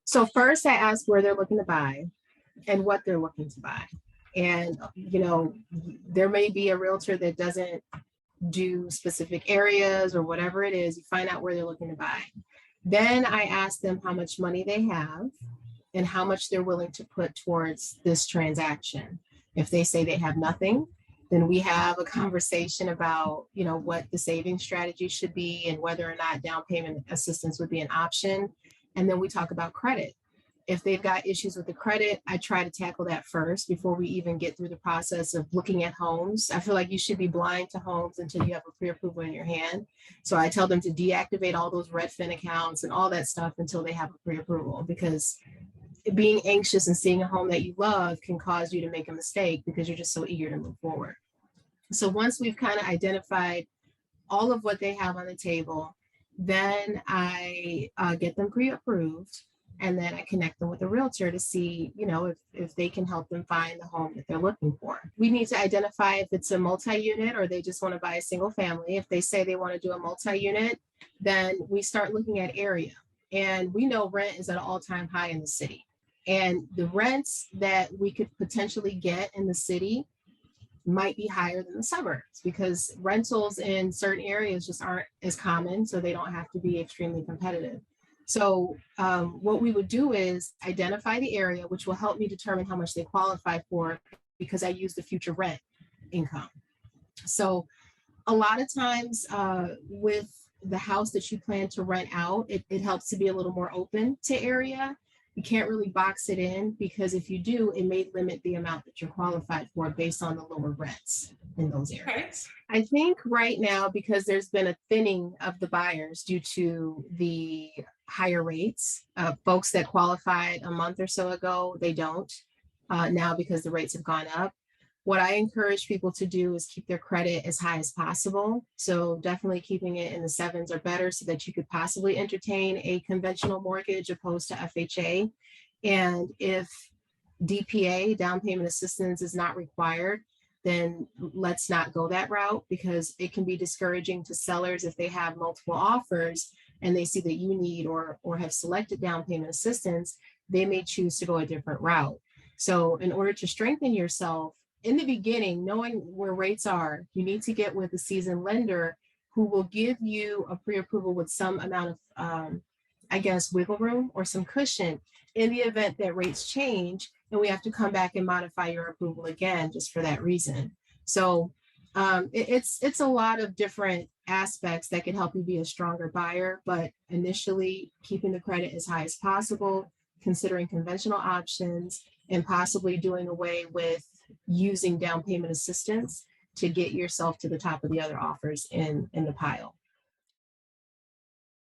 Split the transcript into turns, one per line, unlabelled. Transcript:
So first I ask where they're looking to buy and what they're looking to buy. And, there may be a realtor that doesn't do specific areas or whatever it is. You find out where they're looking to buy. Then I ask them how much money they have and how much they're willing to put towards this transaction. If they say they have nothing, then we have a conversation about, what the saving strategy should be and whether or not down payment assistance would be an option. And then we talk about credit. If they've got issues with the credit, I try to tackle that first before we even get through the process of looking at homes. I feel like you should be blind to homes until you have a pre-approval in your hand. So I tell them to deactivate all those Redfin accounts and all that stuff until they have a pre-approval, because being anxious and seeing a home that you love can cause you to make a mistake because you're just so eager to move forward. So once we've kind of identified all of what they have on the table, then I get them pre-approved. And then I connect them with a realtor to see, if they can help them find the home that they're looking for. We need to identify if it's a multi-unit or they just want to buy a single family. If they say they want to do a multi-unit, then we start looking at area. And we know rent is at an all-time high in the city. And the rents that we could potentially get in the city might be higher than the suburbs because rentals in certain areas just aren't as common. So they don't have to be extremely competitive. So what we would do is identify the area, which will help me determine how much they qualify for because I use the future rent income. So a lot of times with the house that you plan to rent out, it helps to be a little more open to area. You can't really box it in because if you do, it may limit the amount that you're qualified for based on the lower rents in those areas. I think right now, because there's been a thinning of the buyers due to the higher rates, folks that qualified a month or so ago, they don't now because the rates have gone up. What I encourage people to do is keep their credit as high as possible. So definitely keeping it in the 7s or better so that you could possibly entertain a conventional mortgage opposed to FHA. And if DPA, down payment assistance, is not required, then let's not go that route because it can be discouraging to sellers if they have multiple offers and they see that you need or have selected down payment assistance, they may choose to go a different route. So in order to strengthen yourself, in the beginning, knowing where rates are, you need to get with a seasoned lender who will give you a pre-approval with some amount of, wiggle room or some cushion in the event that rates change and we have to come back and modify your approval again just for that reason. So it's a lot of different aspects that can help you be a stronger buyer, but initially keeping the credit as high as possible, considering conventional options, and possibly doing away with using down payment assistance to get yourself to the top of the other offers in the pile.